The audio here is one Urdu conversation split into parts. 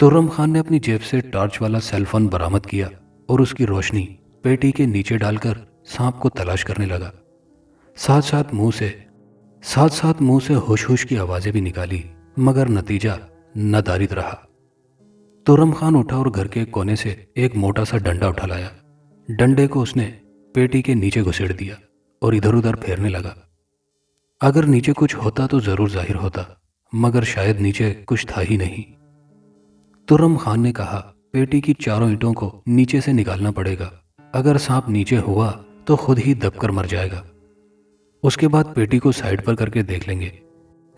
ترم خان نے اپنی جیب سے ٹارچ والا سیل فون برآمد کیا اور اس کی روشنی پیٹی کے نیچے ڈال کر سانپ کو تلاش کرنے لگا۔ ساتھ ساتھ منہ سے ہوش ہوش کی آوازیں بھی نکالی، مگر نتیجہ ندارد رہا۔ ترم خان اٹھا اور گھر کے کونے سے ایک موٹا سا ڈنڈا اٹھا لایا۔ ڈنڈے کو اس نے پیٹی کے نیچے گھسیڑ دیا اور ادھر ادھر پھیرنے لگا۔ اگر نیچے کچھ ہوتا تو ضرور ظاہر ہوتا، مگر شاید نیچے کچھ تھا ہی نہیں۔ ترم خان نے کہا، پیٹی کی چاروں اینٹوں کو نیچے سے نکالنا پڑے گا، اگر سانپ نیچے ہوا تو خود ہی دب کر مر جائے گا، اس کے بعد پیٹی کو سائڈ پر کر کے دیکھ لیں گے۔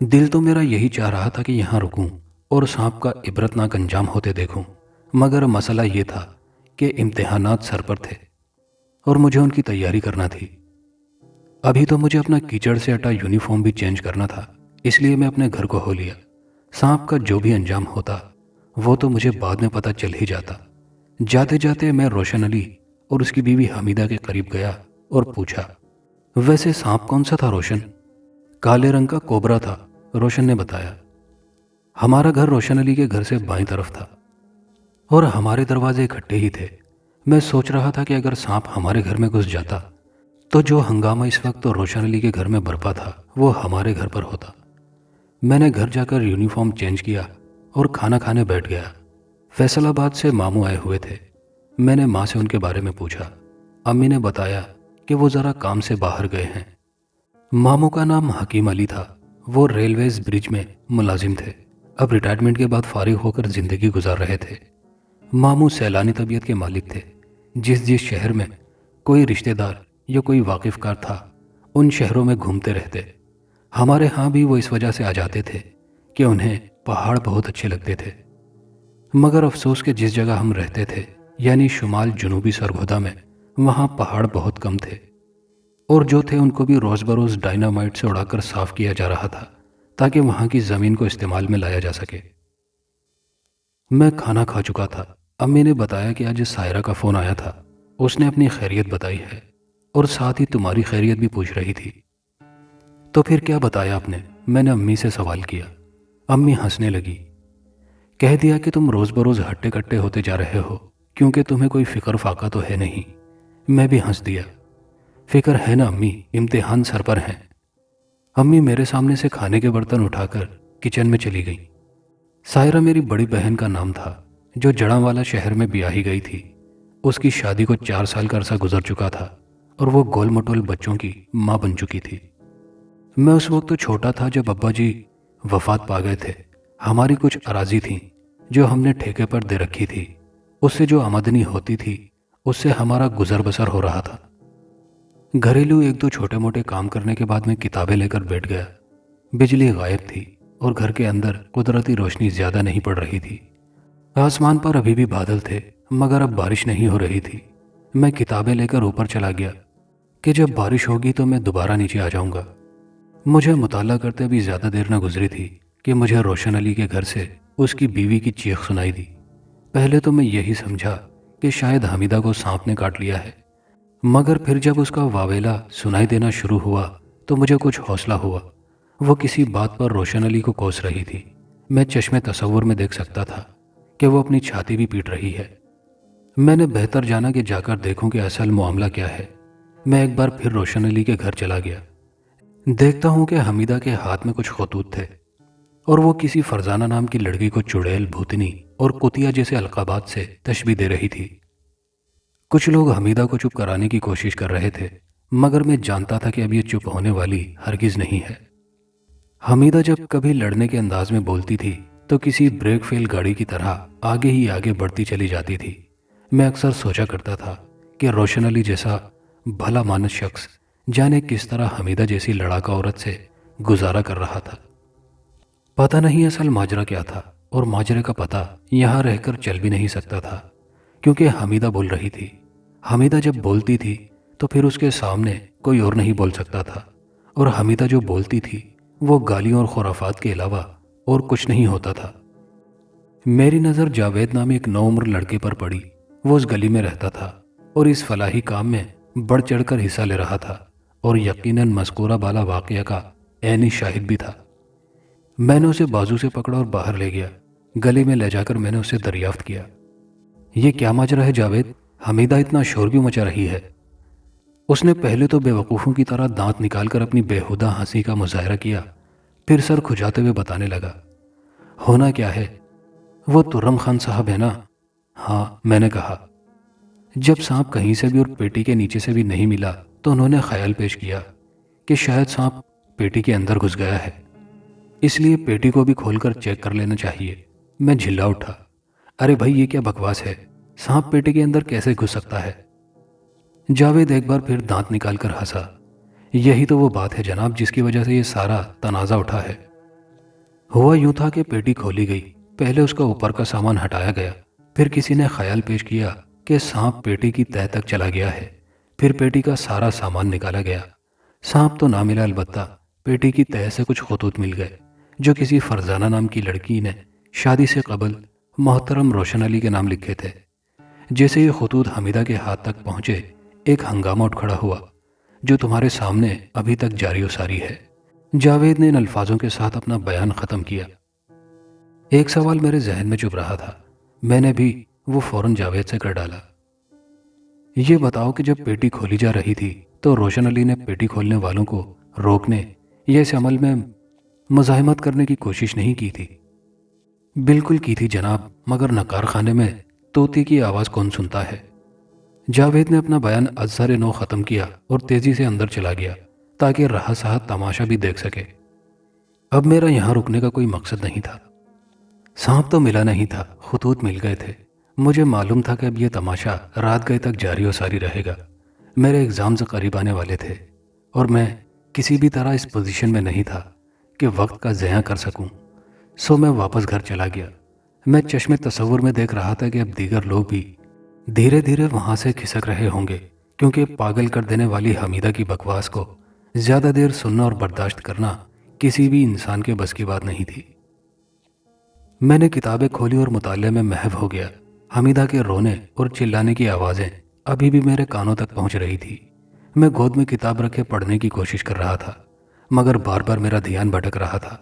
دل تو میرا یہی چاہ رہا تھا کہ یہاں رکوں اور سانپ کا عبرتناک انجام ہوتے دیکھوں، مگر مسئلہ یہ تھا کہ امتحانات سر پر تھے اور مجھے ان کی تیاری کرنا تھی۔ ابھی تو مجھے اپنا کیچڑ سے اٹا یونیفارم بھی چینج کرنا تھا، اس لیے میں اپنے گھر کو ہو لیا۔ سانپ کا جو بھی انجام ہوتا وہ تو مجھے بعد میں پتہ چل ہی جاتا۔ جاتے جاتے میں روشن علی اور اس کی بیوی حمیدہ کے قریب گیا اور پوچھا، ویسے سانپ کون سا تھا روشن؟ کالے رنگ کا کوبرا تھا، روشن نے بتایا۔ ہمارا گھر روشن علی کے گھر سے بائیں طرف تھا اور ہمارے دروازے اکٹھے ہی تھے۔ میں سوچ رہا تھا کہ اگر سانپ ہمارے گھر میں گھس جاتا تو جو ہنگامہ اس وقت روشن علی کے گھر میں برپا تھا وہ ہمارے گھر پر ہوتا۔ میں نے گھر جا کر یونیفارم چینج کیا اور کھانا کھانے بیٹھ گیا۔ فیصل آباد سے ماموں آئے ہوئے تھے۔ میں نے ماں سے ان کے بارے میں پوچھا۔ امی نے بتایا کہ وہ ذرا کام سے باہر گئے ہیں۔ ماموں کا نام حکیم علی تھا، وہ ریلویز برج میں ملازم تھے، اب ریٹائرمنٹ کے بعد فارغ ہو کر زندگی گزار رہے تھے۔ ماموں سیلانی طبیعت کے مالک تھے، جس شہر میں کوئی رشتہ دار یا کوئی واقف کار تھا ان شہروں میں گھومتے رہتے۔ ہمارے ہاں بھی وہ اس وجہ سے آ جاتے تھے کہ انہیں پہاڑ بہت اچھے لگتے تھے، مگر افسوس کہ جس جگہ ہم رہتے تھے یعنی شمال جنوبی سرگودا میں، وہاں پہاڑ بہت کم تھے، اور جو تھے ان کو بھی روز بروز ڈائنامائٹ سے اڑا کر صاف کیا جا رہا تھا تاکہ وہاں کی زمین کو استعمال میں لایا جا سکے۔ میں کھانا کھا چکا تھا۔ امی نے بتایا کہ آج سائرہ کا فون آیا تھا، اس نے اپنی خیریت بتائی ہے اور ساتھ ہی تمہاری خیریت بھی پوچھ رہی تھی۔ تو پھر کیا بتایا آپ نے؟ میں نے امی سے سوال کیا۔ امی ہنسنے لگی۔ کہہ دیا کہ تم روز بروز ہٹے کٹے ہوتے جا رہے ہو کیونکہ تمہیں کوئی فکر فاقہ تو ہے نہیں۔ میں بھی ہنس دیا۔ فکر ہے نا امی، امتحان سر پر ہیں۔ امی میرے سامنے سے کھانے کے برتن اٹھا کر کچن میں چلی گئیں۔ سائرہ میری بڑی بہن کا نام تھا، جو جڑاں والا شہر میں بیاہی گئی تھی۔ اس کی شادی کو 4 سال کا عرصہ گزر چکا تھا اور وہ گول مٹول بچوں کی ماں بن چکی تھی۔ میں اس وقت تو چھوٹا تھا جب ابا جی وفات پا گئے تھے۔ ہماری کچھ اراضی تھیں جو ہم نے ٹھیکے پر دے رکھی تھی، اس سے جو آمدنی ہوتی تھی اس سے ہمارا گزر بسر ہو رہا تھا۔ گھریلو ایک دو چھوٹے موٹے کام کرنے کے بعد میں کتابیں لے کر بیٹھ گیا۔ بجلی غائب تھی اور گھر کے اندر قدرتی روشنی زیادہ نہیں پڑ رہی تھی۔ آسمان پر ابھی بھی بادل تھے مگر اب بارش نہیں ہو رہی تھی۔ میں کتابیں لے کر اوپر چلا گیا کہ جب بارش ہوگی تو میں دوبارہ نیچے آ جاؤں گا۔ مجھے مطالعہ کرتے بھی زیادہ دیر نہ گزری تھی کہ مجھے روشن علی کے گھر سے اس کی بیوی کی چیخ سنائی دی۔ پہلے تو میں یہی سمجھا کہ شاید حمیدہ کو سانپ نے کاٹ لیا ہے، مگر پھر جب اس کا واویلا سنائی دینا شروع ہوا تو مجھے کچھ حوصلہ ہوا۔ وہ کسی بات پر روشن علی کو کوس رہی تھی۔ میں چشمے تصور میں دیکھ سکتا تھا کہ وہ اپنی چھاتی بھی پیٹ رہی ہے۔ میں نے بہتر جانا کہ جا کر دیکھوں کہ اصل معاملہ کیا ہے۔ میں ایک بار پھر روشن علی کے گھر چلا گیا۔ دیکھتا ہوں کہ حمیدہ کے ہاتھ میں کچھ خطوط تھے اور وہ کسی فرزانہ نام کی لڑکی کو چڑیل، بھوتنی اور کتیا جیسے القابات سے تشبیہ دے رہی تھی۔ کچھ لوگ حمیدہ کو چپ کرانے کی کوشش کر رہے تھے، مگر میں جانتا تھا کہ اب یہ چپ ہونے والی ہرگز نہیں ہے۔ حمیدہ جب کبھی لڑنے کے انداز میں بولتی تھی تو کسی بریک فیل گاڑی کی طرح آگے ہی آگے بڑھتی چلی جاتی تھی۔ میں اکثر سوچا کرتا تھا کہ روشن علی جیسا بھلا مانس شخص جانے کس طرح حمیدہ جیسی لڑاکا عورت سے گزارا کر رہا تھا۔ پتہ نہیں اصل ماجرا کیا تھا، اور ماجرے کا پتہ یہاں رہ کر چل بھی نہیں سکتا تھا کیونکہ حمیدہ بول رہی تھی۔ حمیدہ جب بولتی تھی تو پھر اس کے سامنے کوئی اور نہیں بول سکتا تھا، اور حمیدہ جو بولتی تھی وہ گالیوں اور خرافات کے علاوہ اور کچھ نہیں ہوتا تھا۔ میری نظر جاوید نامی ایک نوعمر لڑکے پر پڑی۔ وہ اس گلی میں رہتا تھا اور اس فلاحی کام میں بڑھ چڑھ کر حصہ لے رہا تھا، اور یقیناً مذکورہ بالا واقعہ کا عینی شاہد بھی تھا۔ میں نے اسے بازو سے پکڑا اور باہر لے گیا۔ گلے میں لے جا کر میں نے اسے دریافت کیا، یہ کیا ماجرا ہے جاوید؟ حمیدہ اتنا شور کیوں مچا رہی ہے؟ اس نے پہلے تو بے وقوفوں کی طرح دانت نکال کر اپنی بےہودہ ہنسی کا مظاہرہ کیا، پھر سر کھجاتے ہوئے بتانے لگا، ہونا کیا ہے؟ وہ ترم خان صاحب ہے نا؟ ہاں، میں نے کہا۔ جب سانپ کہیں سے بھی اور پیٹی کے نیچے سے بھی نہیں ملا تو انہوں نے خیال پیش کیا کہ شاید سانپ پیٹی کے اندر گھس گیا ہے، اس لیے پیٹی کو بھی کھول کر چیک کر لینا چاہیے۔ میں جھلا اٹھا، ارے بھائی یہ کیا بکواس ہے؟ سانپ پیٹی کے اندر کیسے گھس سکتا ہے؟ جاوید ایک بار پھر دانت نکال کر ہنسا، یہی تو وہ بات ہے جناب جس کی وجہ سے یہ سارا تنازع اٹھا ہے۔ ہوا یوں تھا کہ پیٹی کھولی گئی، پہلے اس کا اوپر کا سامان ہٹایا گیا، پھر کسی نے خیال پیش کیا کہ سانپ پیٹی کی تہہ تک چلا گیا ہے، پھر پیٹی کا سارا سامان نکالا گیا۔ سانپ تو نہ ملا، البتہ پیٹی کی تہہ سے کچھ خطوط مل گئے جو کسی فرزانہ نام کی لڑکی نے شادی سے قبل محترم روشن علی کے نام لکھے تھے۔ جیسے یہ خطوط حمیدہ کے ہاتھ تک پہنچے، ایک ہنگامہ اٹھ کھڑا ہوا جو تمہارے سامنے ابھی تک جاری و ساری ہے۔ جاوید نے ان الفاظوں کے ساتھ اپنا بیان ختم کیا۔ ایک سوال میرے ذہن میں چپ رہا تھا، میں نے بھی وہ فوراً جاوید سے کر ڈالا، یہ بتاؤ کہ جب پیٹی کھولی جا رہی تھی تو روشن علی نے پیٹی کھولنے والوں کو روکنے یا اس عمل میں مزاحمت کرنے کی کوشش نہیں کی تھی؟ بالکل کی تھی جناب، مگر نکار خانے میں طوطی کی آواز کون سنتا ہے؟ جاوید نے اپنا بیان ازسر نو ختم کیا اور تیزی سے اندر چلا گیا تاکہ رہا سہا تماشا بھی دیکھ سکے۔ اب میرا یہاں رکنے کا کوئی مقصد نہیں تھا۔ سانپ تو ملا نہیں تھا، خطوط مل گئے تھے۔ مجھے معلوم تھا کہ اب یہ تماشا رات گئے تک جاری و ساری رہے گا۔ میرے ایگزامز قریب آنے والے تھے اور میں کسی بھی طرح اس پوزیشن میں نہیں تھا کہ وقت کا ضیاع کر سکوں، سو میں واپس گھر چلا گیا۔ میں چشم تصور میں دیکھ رہا تھا کہ اب دیگر لوگ بھی دھیرے دھیرے وہاں سے کھسک رہے ہوں گے، کیونکہ پاگل کر دینے والی حمیدہ کی بکواس کو زیادہ دیر سننا اور برداشت کرنا کسی بھی انسان کے بس کی بات نہیں تھی۔ میں نے کتابیں کھولی اور مطالعے میں محو ہو گیا۔ حمیدہ کے رونے اور چلانے کی آوازیں ابھی بھی میرے کانوں تک پہنچ رہی تھی۔ میں گود میں کتاب رکھے پڑھنے کی کوشش کر رہا تھا، مگر بار بار میرا دھیان بھٹک رہا تھا،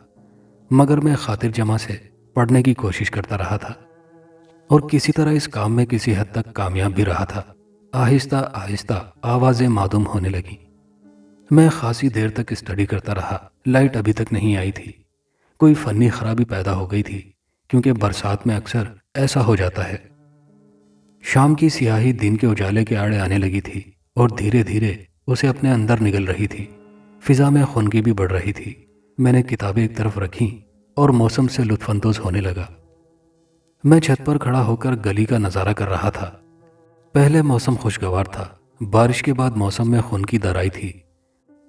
مگر میں خاطر جمع سے پڑھنے کی کوشش کرتا رہا تھا اور کسی طرح اس کام میں کسی حد تک کامیاب بھی رہا تھا۔ آہستہ آہستہ آوازیں معدوم ہونے لگیں۔ میں خاصی دیر تک اسٹڈی کرتا رہا۔ لائٹ ابھی تک نہیں آئی تھی۔ کوئی فنی خرابی پیدا ہو گئی تھی، کیونکہ برسات میں اکثر ایسا ہو جاتا ہے۔ شام کی سیاہی دن کے اجالے کے آڑے آنے لگی تھی اور دھیرے دھیرے اسے اپنے اندر نگل رہی تھی۔ فضا میں خنکی بھی بڑھ رہی تھی۔ میں نے کتابیں ایک طرف رکھیں اور موسم سے لطف اندوز ہونے لگا۔ میں چھت پر کھڑا ہو کر گلی کا نظارہ کر رہا تھا۔ پہلے موسم خوشگوار تھا، بارش کے بعد موسم میں خنکی در آئی تھی۔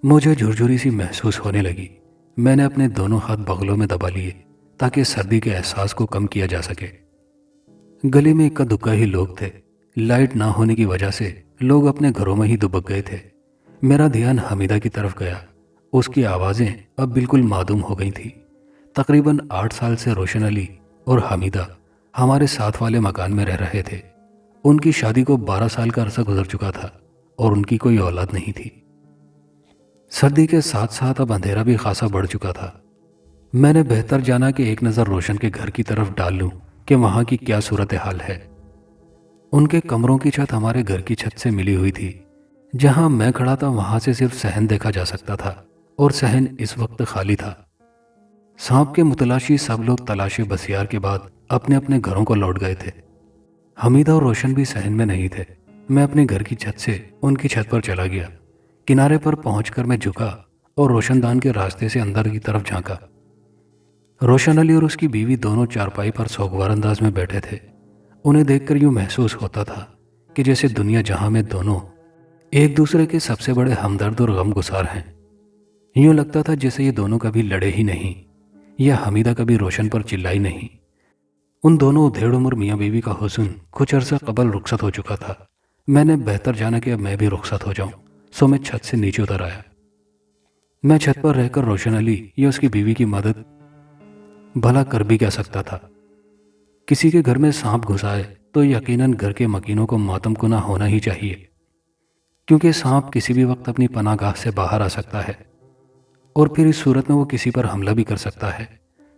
مجھے جھرجھری سی محسوس ہونے لگی۔ میں نے اپنے دونوں ہاتھ بغلوں میں دبا لیے تاکہ سردی کے احساس کو کم کیا جا سکے۔ گلی میں اکا دکا ہی لوگ تھے۔ لائٹ نہ ہونے کی وجہ سے لوگ اپنے گھروں میں ہی دبک گئے تھے۔ میرا دھیان حمیدہ کی طرف گیا۔ اس کی آوازیں اب بالکل معدوم ہو گئی تھیں۔ تقریباً 8 سال سے روشن علی اور حمیدہ ہمارے ساتھ والے مکان میں رہ رہے تھے۔ ان کی شادی کو 12 سال کا عرصہ گزر چکا تھا اور ان کی کوئی اولاد نہیں تھی۔ سردی کے ساتھ ساتھ اب اندھیرا بھی خاصا بڑھ چکا تھا۔ میں نے بہتر جانا کہ ایک نظر روشن کے گھر کی طرف ڈال لوں کہ وہاں کی کیا صورتحال ہے۔ ان کے کمروں کی چھت ہمارے گھر کی چھت سے ملی ہوئی تھی۔ جہاں میں کھڑا تھا وہاں سے صرف صحن دیکھا جا سکتا تھا اور صحن اس وقت خالی تھا۔ سانپ کے متلاشی سب لوگ تلاش بسیار کے بعد اپنے اپنے گھروں کو لوٹ گئے تھے۔ حمیدہ اور روشن بھی صحن میں نہیں تھے۔ میں اپنے گھر کی چھت سے ان کی چھت پر چلا گیا۔ کنارے پر پہنچ کر میں جھکا اور روشن دان کے راستے سے اندر کی طرف جھانکا۔ روشن علی اور اس کی بیوی دونوں چارپائی پر سوگوار انداز میں بیٹھے تھے۔ انہیں دیکھ کر یوں محسوس ہوتا تھا کہ جیسے دنیا جہاں میں دونوں ایک دوسرے کے سب سے بڑے ہمدرد اور غم گسار ہیں۔ یوں لگتا تھا جیسے یہ دونوں کبھی لڑے ہی نہیں یا حمیدہ کبھی روشن پر چلائی نہیں۔ ان دونوں ادھیڑ عمر میاں بیوی کا حسن کچھ عرصہ قبل رخصت ہو چکا تھا۔ میں نے بہتر جانا کہ اب میں بھی رخصت ہو جاؤں، سو میں چھت سے نیچے اتر آیا۔ میں چھت پر رہ کر روشن علی یا اس کی بیوی کی مدد بھلا کر بھی کیا سکتا تھا؟ کسی کے گھر میں سانپ گھس آئے تو یقیناً گھر کے مکینوں کو ماتم کنا ہونا ہی چاہیے، کیونکہ سانپ کسی بھی وقت اپنی پناہ گاہ سے باہر آ سکتا ہے اور پھر اس صورت میں وہ کسی پر حملہ بھی کر سکتا ہے۔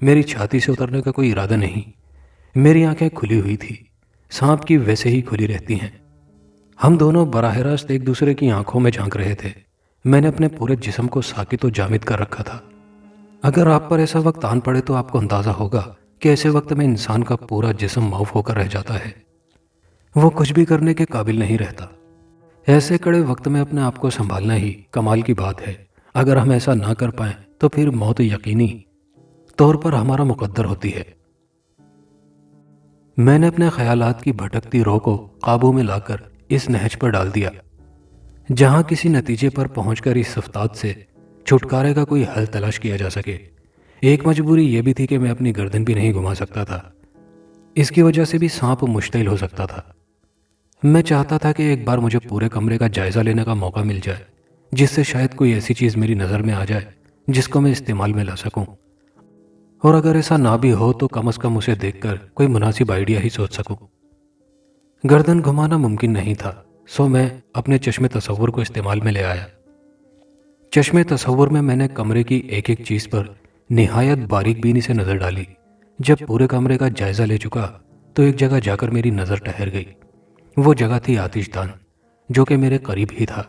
میری چھاتی سے اترنے کا کوئی ارادہ نہیں۔ میری آنکھیں کھلی ہوئی تھی، سانپ کی ویسے ہی کھلی رہتی ہیں۔ ہم دونوں براہ راست ایک دوسرے کی آنکھوں میں جھانک رہے تھے۔ میں نے اپنے پورے جسم کو ساکت و جامد کر رکھا تھا۔ اگر آپ پر ایسا وقت آن پڑے تو آپ کو اندازہ ہوگا کہ ایسے وقت میں انسان کا پورا جسم معاف ہو کر رہ جاتا ہے، وہ کچھ بھی کرنے کے قابل نہیں رہتا۔ ایسے کڑے وقت میں اپنے آپ کو سنبھالنا ہی کمال کی بات ہے۔ اگر ہم ایسا نہ کر پائیں تو پھر موت یقینی طور پر ہمارا مقدر ہوتی ہے۔ میں نے اپنے خیالات کی بھٹکتی روح کو قابو میں لا کر اس نہج پر ڈال دیا جہاں کسی نتیجے پر پہنچ کر اس افتاد سے چھٹکارے کا کوئی حل تلاش کیا جا سکے۔ ایک مجبوری یہ بھی تھی کہ میں اپنی گردن بھی نہیں گھما سکتا تھا، اس کی وجہ سے بھی سانپ مشتعل ہو سکتا تھا۔ میں چاہتا تھا کہ ایک بار مجھے پورے کمرے کا جائزہ لینے کا موقع مل جائے، جس سے شاید کوئی ایسی چیز میری نظر میں آ جائے جس کو میں استعمال میں لا سکوں، اور اگر ایسا نہ بھی ہو تو کم از کم اسے دیکھ کر کوئی مناسب آئیڈیا ہی سوچ سکوں۔ گردن گھمانا ممکن نہیں تھا، سو میں اپنے چشم تصور کو استعمال میں لے آیا۔ چشم تصور میں میں نے کمرے کی ایک ایک چیز پر نہایت باریک بینی سے نظر ڈالی۔ جب پورے کمرے کا جائزہ لے چکا تو ایک جگہ جا کر میری نظر ٹھہر گئی۔ وہ جگہ تھی آتش دان، جو کہ میرے قریب ہی تھا۔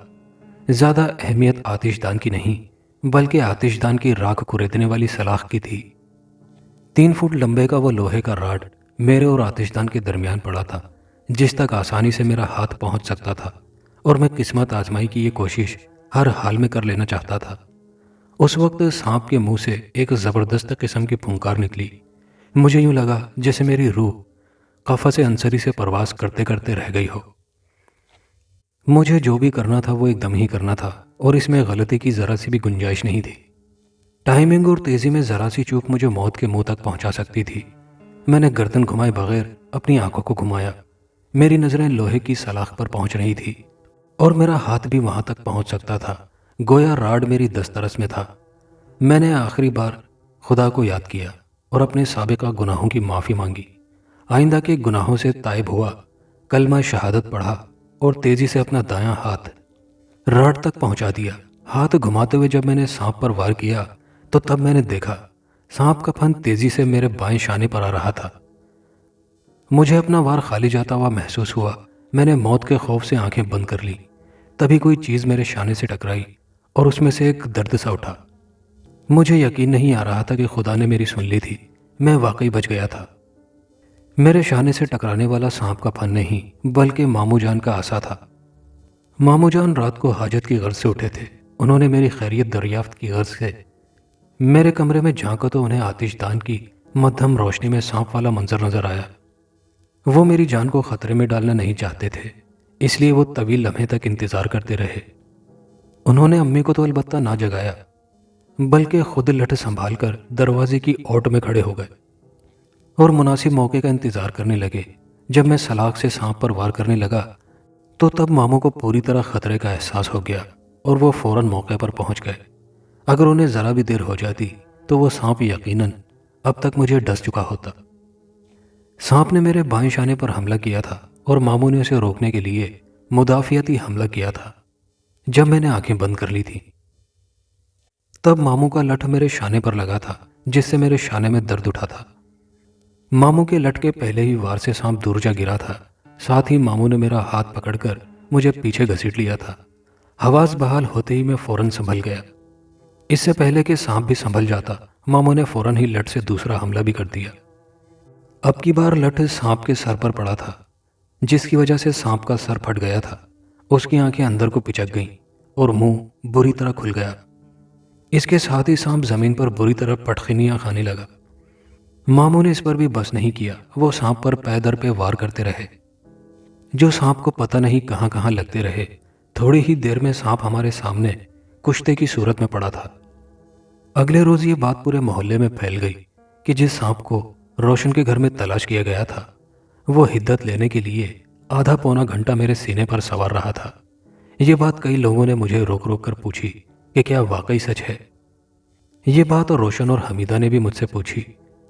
زیادہ اہمیت آتش دان کی نہیں بلکہ آتش دان کی راکھ کریدنے والی سلاخ کی تھی۔ 3 فٹ لمبے کا وہ لوہے کا راڈ میرے اور آتش دان کے درمیان پڑا تھا، جس تک آسانی سے میرا ہاتھ پہنچ سکتا تھا، اور میں قسمت آزمائی کی یہ کوشش ہر حال میں کر لینا چاہتا تھا۔ اس وقت سانپ کے منہ سے ایک زبردست قسم کی پھنکار نکلی۔ مجھے یوں لگا جیسے میری روح قفس عنصری سے پرواز کرتے کرتے رہ گئی ہو۔ مجھے جو بھی کرنا تھا وہ ایک دم ہی کرنا تھا، اور اس میں غلطی کی ذرا سی بھی گنجائش نہیں تھی۔ ٹائمنگ اور تیزی میں ذرا سی چوک مجھے موت کے منہ تک پہنچا سکتی تھی۔ میں نے گردن گھمائے بغیر اپنی آنکھوں کو گھمایا۔ میری نظریں لوہے کی سلاخ پر پہنچ رہی تھی، اور میرا ہاتھ بھی وہاں تک پہنچ سکتا تھا، گویا راڈ میری دسترس میں تھا۔ میں نے آخری بار خدا کو یاد کیا اور اپنے سابقہ گناہوں کی معافی مانگی۔ آئندہ کے گناہوں سے تائب ہوا، کلمہ شہادت پڑھا اور تیزی سے اپنا دایاں ہاتھ راڈ تک پہنچا دیا۔ ہاتھ گھماتے ہوئے جب میں نے سانپ پر وار کیا تو تب میں نے دیکھا سانپ کا پھن تیزی سے میرے بائیں شانے پر آ رہا تھا۔ مجھے اپنا وار خالی جاتا ہوا محسوس ہوا۔ میں نے موت کے خوف سے آنکھیں بند کر لی۔ تبھی کوئی چیز میرے شانے سے ٹکرائی اور اس میں سے ایک درد سا اٹھا۔ مجھے یقین نہیں آ رہا تھا کہ خدا نے میری سن لی تھی، میں واقعی بچ گیا تھا۔ میرے شانے سے ٹکرانے والا سانپ کا پھن نہیں بلکہ ماموں جان کا عصا تھا۔ ماموں جان رات کو حاجت کی غرض سے اٹھے تھے۔ انہوں نے میری خیریت دریافت کی غرض سے میرے کمرے میں جھانکا تو انہیں آتش دان کی مدھم روشنی میں سانپ والا منظر نظر آیا۔ وہ میری جان کو خطرے میں ڈالنا نہیں چاہتے تھے، اس لیے وہ طویل لمحے تک انتظار کرتے رہے۔ انہوں نے امی کو تو البتہ نہ جگایا، بلکہ خود لٹھ سنبھال کر دروازے کی اوٹ میں کھڑے ہو گئے اور مناسب موقع کا انتظار کرنے لگے۔ جب میں سلاخ سے سانپ پر وار کرنے لگا تو تب ماموں کو پوری طرح خطرے کا احساس ہو گیا اور وہ فوراً موقع پر پہنچ گئے۔ اگر انہیں ذرا بھی دیر ہو جاتی تو وہ سانپ یقیناً اب تک مجھے ڈس چکا ہوتا۔ سانپ نے میرے بائیں شانے پر حملہ کیا تھا اور ماموں نے اسے روکنے کے لیے مدافعتی حملہ کیا تھا۔ جب میں نے آنکھیں بند کر لی تھی تب ماموں کا لٹھ میرے شانے پر لگا تھا، جس سے میرے شانے میں درد اٹھا تھا۔ ماموں کے لٹ کے پہلے ہی وار سے سانپ دور جا گرا تھا، ساتھ ہی ماموں نے میرا ہاتھ پکڑ کر مجھے پیچھے گھسیٹ لیا تھا۔ حواس بحال ہوتے ہی میں فوراً سنبھل گیا۔ اس سے پہلے کہ سانپ بھی سنبھل جاتا، ماموں نے فوراً ہی لٹ سے دوسرا حملہ بھی کر دیا۔ اب کی بار لٹ سانپ کے سر پر پڑا تھا، جس کی وجہ سے سانپ کا سر پھٹ گیا تھا۔ اس کی آنکھیں اندر کو پچک گئیں اور منہ بری طرح کھل گیا۔ اس کے ساتھ ہی سانپ زمین پر بری طرح پٹخنیاں کھانے لگا۔ ماموں نے اس پر بھی بس نہیں کیا، وہ سانپ پر پے در پہ وار کرتے رہے، جو سانپ کو پتہ نہیں کہاں کہاں لگتے رہے۔ تھوڑی ہی دیر میں سانپ ہمارے سامنے کشتے کی صورت میں پڑا تھا۔ اگلے روز یہ بات پورے محلے میں پھیل گئی کہ جس سانپ کو روشن کے گھر میں تلاش کیا گیا تھا وہ حدت لینے کے لیے آدھا پونا گھنٹہ میرے سینے پر سوار رہا تھا۔ یہ بات کئی لوگوں نے مجھے روک روک کر پوچھی کہ کیا واقعی سچ ہے۔ یہ بات روشن اور حمیدہ نے بھی مجھ سے پوچھی۔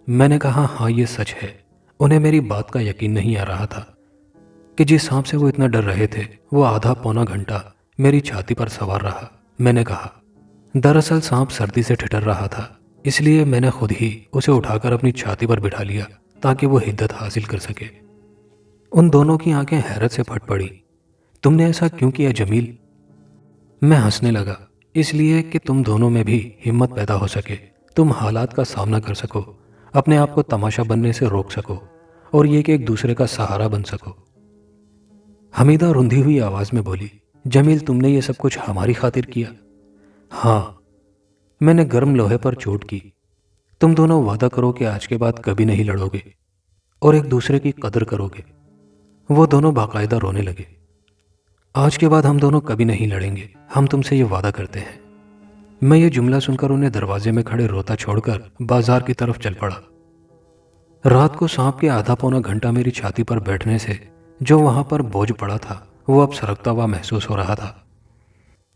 میں نے کہا ہاں یہ سچ ہے۔ انہیں میری بات کا یقین نہیں آ رہا تھا کہ جس سانپ سے وہ اتنا ڈر رہے تھے وہ آدھا پونا گھنٹہ میری چھاتی پر سوار رہا۔ میں نے کہا دراصل سانپ سردی سے ٹھٹر رہا تھا، اس لیے میں نے خود ہی اسے اٹھا کر اپنی چھاتی پر بٹھا لیا تاکہ وہ حدت حاصل کر سکے۔ ان دونوں کی آنکھیں حیرت سے پھٹ پڑی۔ تم نے ایسا کیوں کیا جمیل؟ میں ہنسنے لگا، اس لیے کہ تم دونوں میں بھی ہمت پیدا ہو سکے، تم حالات کا سامنا کر سکو، اپنے آپ کو تماشا بننے سے روک سکو، اور یہ کہ ایک دوسرے کا سہارا بن سکو۔ حمیدہ رندھی ہوئی آواز میں بولی، جمیل تم نے یہ سب کچھ ہماری خاطر کیا؟ ہاں، میں نے گرم لوہے پر چوٹ کی۔ تم دونوں وعدہ کرو کہ آج کے بعد کبھی نہیں لڑو گے اور ایک دوسرے کی قدر کرو گے۔ وہ دونوں باقاعدہ رونے لگے۔ آج کے بعد ہم دونوں کبھی نہیں لڑیں گے، ہم تم سے یہ وعدہ کرتے ہیں۔ میں یہ جملہ سن کر انہیں دروازے میں کھڑے روتا چھوڑ کر بازار کی طرف چل پڑا۔ رات کو سانپ کے آدھا پونا گھنٹہ میری چھاتی پر بیٹھنے سے جو وہاں پر بوجھ پڑا تھا وہ اب سرکتا ہوا محسوس ہو رہا تھا۔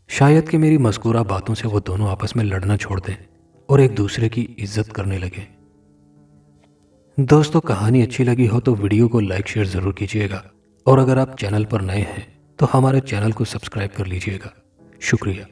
شاید کہ میری مذکورہ باتوں سے وہ دونوں آپس میں لڑنا چھوڑ دیں اور ایک دوسرے کی عزت کرنے لگے۔ دوستو، کہانی اچھی لگی ہو تو ویڈیو کو لائک شیئر ضرور کیجیے گا، اور اگر آپ چینل پر نئے ہیں تو ہمارے چینل کو سبسکرائب کر لیجیے گا۔ شکریہ۔